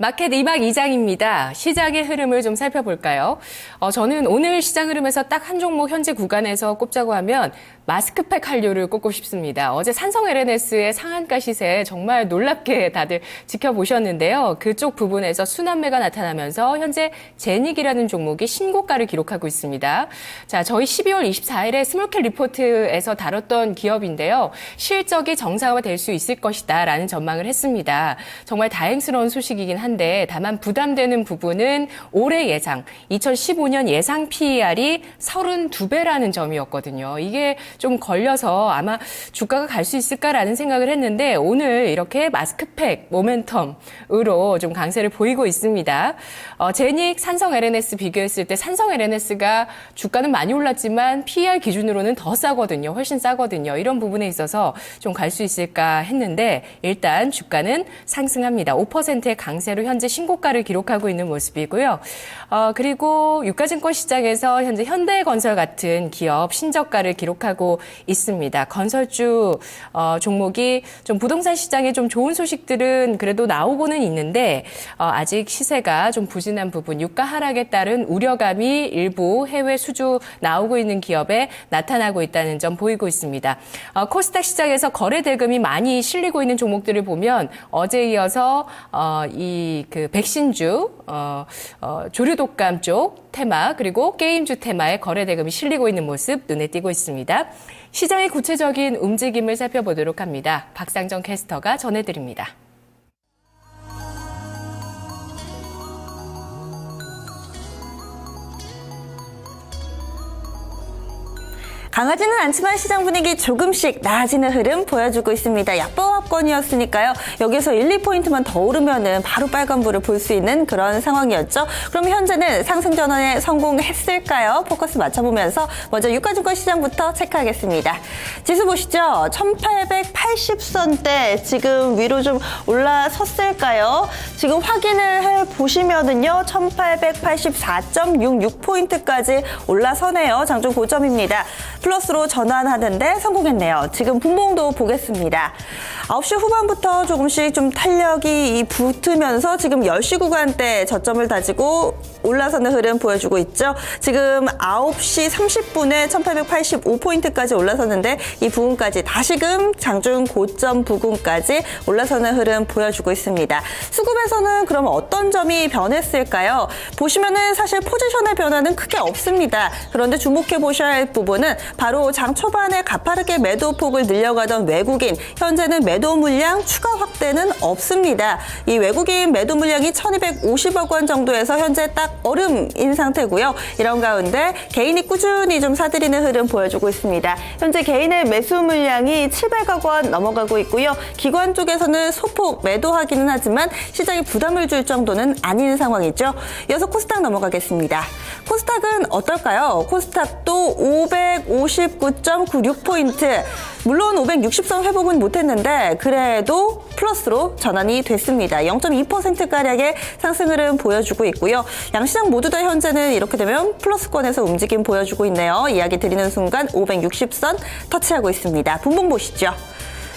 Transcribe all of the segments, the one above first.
마켓 2박 2장입니다. 시장의 흐름을 좀 살펴볼까요? 저는 오늘 시장 흐름에서 딱 한 종목 현재 구간에서 꼽자고 하면 마스크팩 한류를 꼽고 싶습니다. 어제 산성 LNS의 상한가 시세 정말 놀랍게 다들 지켜보셨는데요. 그쪽 부분에서 순환매가 나타나면서 현재 제닉이라는 종목이 신고가를 기록하고 있습니다. 자, 저희 12월 24일에 스몰캡 리포트에서 다뤘던 기업인데요. 실적이 정상화될 수 있을 것이다 라는 전망을 했습니다. 정말 다행스러운 소식이긴 한데 다만 부담되는 부분은 올해 예상, 2015년 예상 PER이 32배라는 점이었거든요. 이게 좀 걸려서 아마 주가가 갈 수 있을까라는 생각을 했는데 오늘 이렇게 마스크팩 모멘텀으로 좀 강세를 보이고 있습니다. 제닉, 산성 LNS 비교했을 때 산성 LNS가 주가는 많이 올랐지만 PER 기준으로는 더 싸거든요. 훨씬 싸거든요. 이런 부분에 있어서 좀 갈 수 있을까 했는데 일단 주가는 상승합니다. 5%의 강세로 현재 신고가를 기록하고 있는 모습이고요. 그리고 유가증권 시장에서 현재 현대건설 같은 기업 신저가를 기록하고 있습니다. 건설주 종목이 좀 부동산 시장에 좀 좋은 소식들은 그래도 나오고는 있는데 아직 시세가 좀 부진한 부분, 유가 하락에 따른 우려감이 일부 해외 수주 나오고 있는 기업에 나타나고 있다는 점 보이고 있습니다. 코스닥 시장에서 거래 대금이 많이 실리고 있는 종목들을 보면 어제 이어서 이 백신주, 조류독감 쪽 테마 그리고 게임주 테마의 거래 대금이 실리고 있는 모습 눈에 띄고 있습니다. 시장의 구체적인 움직임을 살펴보도록 합니다. 박상정 캐스터가 전해드립니다. 강하지는 않지만 시장 분위기 조금씩 나아지는 흐름 보여주고 있습니다. 약보합권이었으니까요. 여기서 1, 2포인트만 더 오르면은 바로 빨간불을 볼 수 있는 그런 상황이었죠. 그럼 현재는 상승 전환에 성공했을까요? 포커스 맞춰보면서 먼저 유가증권 시장부터 체크하겠습니다. 지수 보시죠. 1880선대 지금 위로 좀 올라섰을까요? 지금 확인을 해보시면은요. 1884.66포인트까지 올라서네요. 장중 고점입니다. 플러스로 전환하는데 성공했네요. 지금 분봉도 보겠습니다. 9시 후반부터 조금씩 좀 탄력이 붙으면서 지금 10시 구간대 저점을 다지고 올라서는 흐름 보여주고 있죠. 지금 9시 30분에 1885포인트까지 올라섰는데 이 부분까지 다시금 장중 고점 부근까지 올라서는 흐름 보여주고 있습니다. 수급에서는 그럼 어떤 점이 변했을까요? 보시면은 사실 포지션의 변화는 크게 없습니다. 그런데 주목해 보셔야 할 부분은 바로 장 초반에 가파르게 매도 폭을 늘려가던 외국인, 현재는 매도 물량 추가 확대는 없습니다. 이 외국인 매도 물량이 1250억 원 정도에서 현재 딱 얼음인 상태고요. 이런 가운데 개인이 꾸준히 좀 사들이는 흐름 보여주고 있습니다. 현재 개인의 매수 물량이 700억 원 넘어가고 있고요. 기관 쪽에서는 소폭 매도하기는 하지만 시장에 부담을 줄 정도는 아닌 상황이죠. 이어서 코스닥 넘어가겠습니다. 코스닥은 어떨까요? 코스닥도 559.96포인트. 물론 560선 회복은 못했는데 그래도 플러스로 전환이 됐습니다. 0.2%가량의 상승 흐름 보여주고 있고요. 양시장 모두 다 현재는 이렇게 되면 플러스권에서 움직임 보여주고 있네요. 이야기 드리는 순간 560선 터치하고 있습니다. 분봉 보시죠.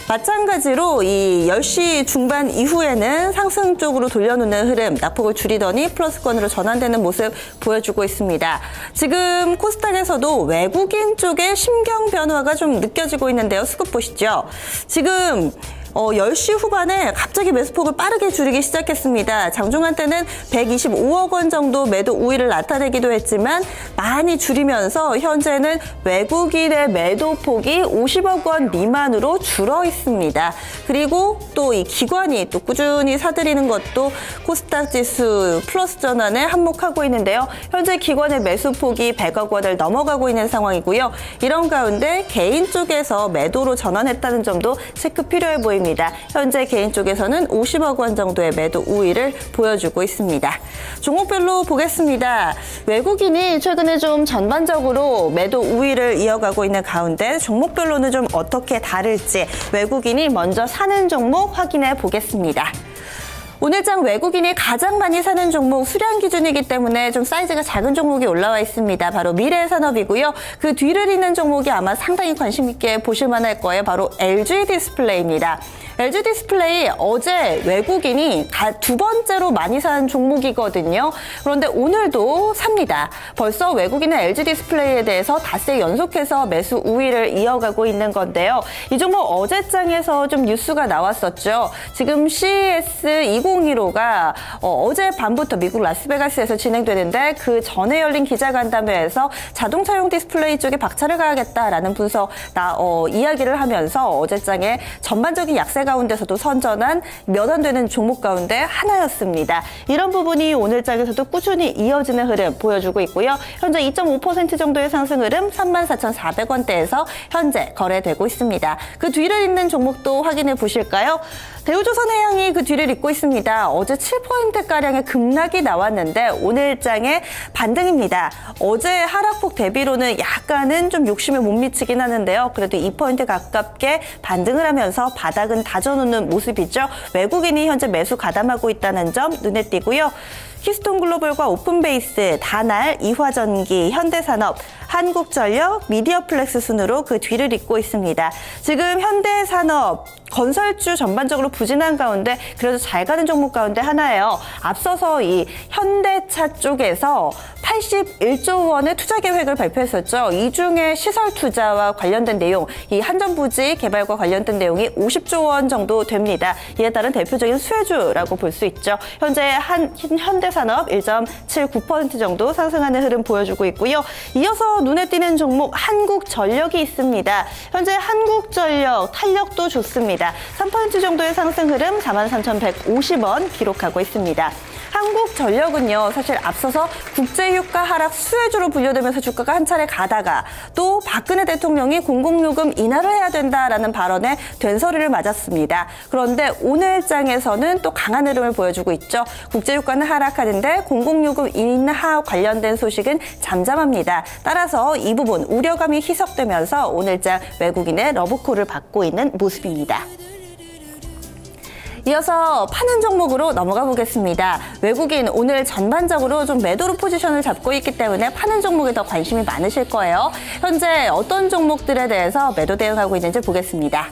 마찬가지로 이 10시 중반 이후에는 상승 쪽으로 돌려놓는 흐름, 낙폭을 줄이더니 플러스권으로 전환되는 모습 보여주고 있습니다. 지금 코스닥에서도 외국인 쪽의 심경 변화가 좀 느껴지고 있는데요. 수급 보시죠. 지금 10시 후반에 갑자기 매수폭을 빠르게 줄이기 시작했습니다. 장중한 때는 125억 원 정도 매도 우위를 나타내기도 했지만 많이 줄이면서 현재는 외국인의 매도폭이 50억 원 미만으로 줄어 있습니다. 그리고 또 이 기관이 또 꾸준히 사들이는 것도 코스닥 지수 플러스 전환에 한몫하고 있는데요. 현재 기관의 매수폭이 100억 원을 넘어가고 있는 상황이고요. 이런 가운데 개인 쪽에서 매도로 전환했다는 점도 체크 필요해 보입니다. 현재 개인 쪽에서는 50억 원 정도의 매도 우위를 보여주고 있습니다. 종목별로 보겠습니다. 외국인이 최근에 좀 전반적으로 매도 우위를 이어가고 있는 가운데 종목별로는 좀 어떻게 다를지 외국인이 먼저 사는 종목 확인해 보겠습니다. 오늘장 외국인이 가장 많이 사는 종목 수량 기준이기 때문에 좀 사이즈가 작은 종목이 올라와 있습니다. 바로 미래산업이고요. 그 뒤를 잇는 종목이 아마 상당히 관심 있게 보실 만할 거예요. 바로 LG 디스플레이입니다. LG 디스플레이 어제 외국인이 두 번째로 많이 산 종목이거든요. 그런데 오늘도 삽니다. 벌써 외국인은 LG 디스플레이에 대해서 닷새 연속해서 매수 우위를 이어가고 있는 건데요. 이 종목 어제장에서 좀 뉴스가 나왔었죠. 지금 CES 2015가 어제 밤부터 미국 라스베가스에서 진행되는데 그 전에 열린 기자간담회에서 자동차용 디스플레이 쪽에 박차를 가하겠다라는 이야기를 하면서 어제장에 전반적인 약세 가운데서도 선전한 몇 안 되는 종목 가운데 하나였습니다. 이런 부분이 오늘 장에서도 꾸준히 이어지는 흐름 보여주고 있고요. 현재 2.5% 정도의 상승 흐름 34,400원대에서 현재 거래되고 있습니다. 그 뒤를 잇는 종목도 확인해 보실까요? 대우조선해양이 그 뒤를 잇고 있습니다. 어제 7%가량의 급락이 나왔는데 오늘 장에 반등입니다. 어제 하락폭 대비로는 약간은 좀 욕심에 못 미치긴 하는데요. 그래도 2% 가깝게 반등을 하면서 바닥은 다져놓는 모습이죠. 외국인이 현재 매수 가담하고 있다는 점 눈에 띄고요. 키스톤글로벌과 오픈베이스, 다날, 이화전기, 현대산업, 한국전력, 미디어플렉스 순으로 그 뒤를 잇고 있습니다. 지금 현대산업, 건설주 전반적으로 부진한 가운데 그래도 잘 가는 종목 가운데 하나예요. 앞서서 이 현대차 쪽에서 81조 원의 투자 계획을 발표했었죠. 이 중에 시설 투자와 관련된 내용, 이 한전부지 개발과 관련된 내용이 50조 원 정도 됩니다. 이에 따른 대표적인 수혜주라고 볼 수 있죠. 현재 현대산업 1.79% 정도 상승하는 흐름 보여주고 있고요. 이어서 눈에 띄는 종목 한국전력이 있습니다. 현재 한국전력 탄력도 좋습니다. 3% 정도의 상승 흐름 43,150원 기록하고 있습니다. 한국전력은요, 사실 앞서서 국제유가 하락 수혜주로 분류되면서 주가가 한 차례 가다가 또 박근혜 대통령이 공공요금 인하를 해야 된다라는 발언에 된소리를 맞았습니다. 그런데 오늘 장에서는 또 강한 흐름을 보여주고 있죠. 국제유가는 하락하는데 공공요금 인하 관련된 소식은 잠잠합니다. 따라서 이 부분 우려감이 희석되면서 오늘 장 외국인의 러브콜을 받고 있는 모습입니다. 이어서 파는 종목으로 넘어가 보겠습니다. 외국인 오늘 전반적으로 좀 매도로 포지션을 잡고 있기 때문에 파는 종목에 더 관심이 많으실 거예요. 현재 어떤 종목들에 대해서 매도 대응하고 있는지 보겠습니다.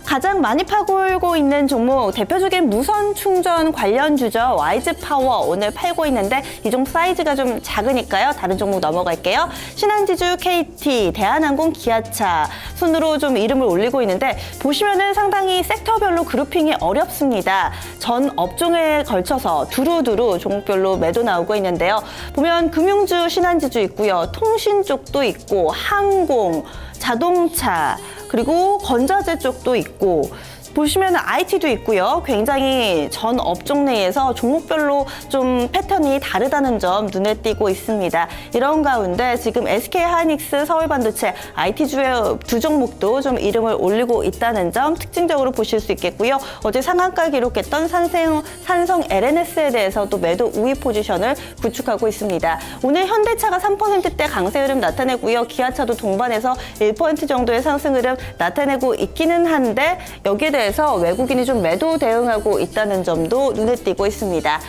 가장 많이 파고 있는 종목, 대표적인 무선 충전 관련주죠. YG파워 오늘 팔고 있는데 이 종목 사이즈가 좀 작으니까요. 다른 종목 넘어갈게요. 신한지주, KT, 대한항공, 기아차 순으로 좀 이름을 올리고 있는데 보시면은 상당히 섹터별로 그룹핑이 어렵습니다. 전 업종에 걸쳐서 두루두루 종목별로 매도 나오고 있는데요. 보면 금융주, 신한지주 있고요. 통신 쪽도 있고 항공, 자동차, 그리고 건자재 쪽도 있고 보시면 IT도 있고요. 굉장히 전 업종 내에서 종목별로 좀 패턴이 다르다는 점 눈에 띄고 있습니다. 이런 가운데 지금 SK하이닉스, 서울반도체, IT주의 두 종목도 좀 이름을 올리고 있다는 점 특징적으로 보실 수 있겠고요. 어제 상한가 기록했던 산성 LNS에 대해서 또 매도 우위 포지션을 구축하고 있습니다. 오늘 현대차가 3%대 강세 흐름 나타내고요. 기아차도 동반해서 1% 정도의 상승 흐름 나타내고 있기는 한데 여기에 대해서 외국인이 좀 매도 대응하고 있다는 점도 눈에 띄고 있습니다.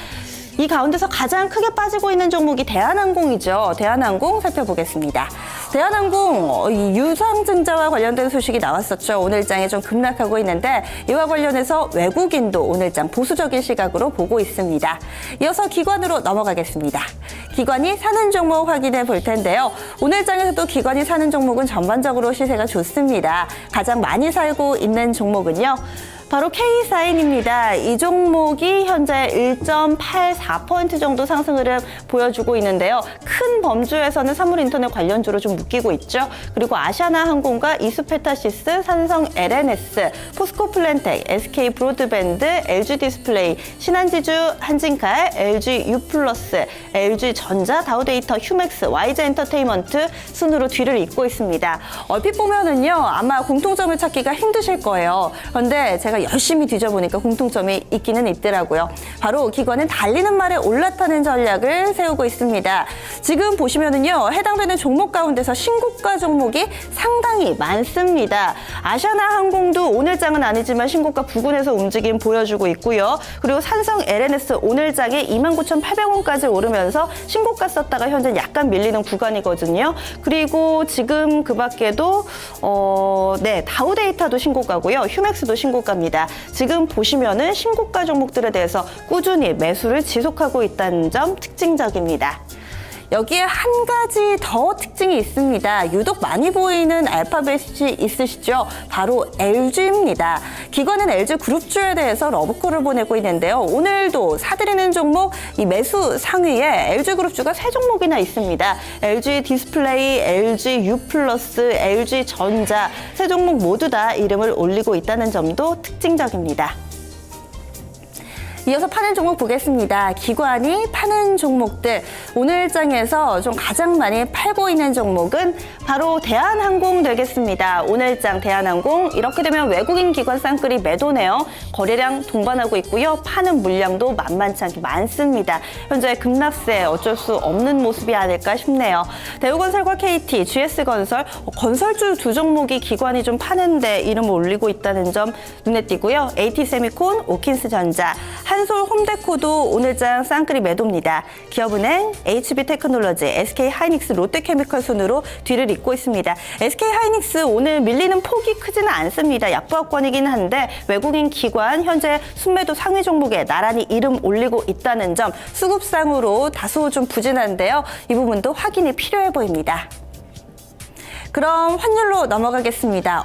이 가운데서 가장 크게 빠지고 있는 종목이 대한항공이죠. 대한항공 살펴보겠습니다. 대한항공 유상증자와 관련된 소식이 나왔었죠. 오늘장에 좀 급락하고 있는데 이와 관련해서 외국인도 오늘장 보수적인 시각으로 보고 있습니다. 이어서 기관으로 넘어가겠습니다. 기관이 사는 종목 확인해 볼 텐데요. 오늘장에서도 기관이 사는 종목은 전반적으로 시세가 좋습니다. 가장 많이 살고 있는 종목은요. 바로 K사인입니다. 이 종목이 현재 1.84% 정도 상승 흐름 보여주고 있는데요. 큰 범주에서는 사물인터넷 관련주로 좀 묶이고 있죠. 그리고 아시아나항공과 이수페타시스, 산성 LNS, 포스코플랜텍, SK브로드밴드, LG디스플레이, 신한지주, 한진칼, LG유플러스, LG전자, 다우데이터, 휴맥스, YG엔터테인먼트 순으로 뒤를 잇고 있습니다. 얼핏 보면은요, 아마 공통점을 찾기가 힘드실 거예요. 그런데 제가 열심히 뒤져보니까 공통점이 있기는 있더라고요. 바로 기관은 달리는 말에 올라타는 전략을 세우고 있습니다. 지금 보시면은요, 해당되는 종목 가운데서 신고가 종목이 상당히 많습니다. 아시아나항공도 오늘장은 아니지만 신고가 부근에서 움직임 보여주고 있고요. 그리고 삼성 LNS 오늘장에 29,800원까지 오르면서 신고가 썼다가 현재 약간 밀리는 구간이거든요. 그리고 지금 그 밖에도 다우데이터도 신고가고요. 휴맥스도 신고가입니다. 지금 보시면은 신고가 종목들에 대해서 꾸준히 매수를 지속하고 있다는 점 특징적입니다. 여기에 한 가지 더 특징이 있습니다. 유독 많이 보이는 알파벳이 있으시죠? 바로 LG입니다. 기관은 LG 그룹주에 대해서 러브콜을 보내고 있는데요. 오늘도 사들이는 종목 이 매수 상위에 LG 그룹주가 3종목이나 있습니다. LG 디스플레이, LG U+, LG 전자 3종목 모두 다 이름을 올리고 있다는 점도 특징적입니다. 이어서 파는 종목 보겠습니다. 기관이 파는 종목들, 오늘장에서 좀 가장 많이 팔고 있는 종목은 바로 대한항공 되겠습니다. 오늘장 대한항공, 이렇게 되면 외국인 기관 쌍끌이 매도네요. 거래량 동반하고 있고요. 파는 물량도 만만치 않게 많습니다. 현재 급락세 어쩔 수 없는 모습이 아닐까 싶네요. 대우건설과 KT, GS건설, 건설주 두 종목이 기관이 좀 파는데 이름을 올리고 있다는 점 눈에 띄고요. AT세미콘, 오킨스전자, 한솔 홈데코도 오늘장 쌍끌이 매도입니다. 기업은행, HB테크놀로지, SK하이닉스, 롯데케미컬 순으로 뒤를 잇고 있습니다. SK하이닉스 오늘 밀리는 폭이 크지는 않습니다. 약보합권이긴 한데 외국인 기관 현재 순매도 상위 종목에 나란히 이름 올리고 있다는 점 수급상으로 다소 좀 부진한데요. 이 부분도 확인이 필요해 보입니다. 그럼 환율로 넘어가겠습니다.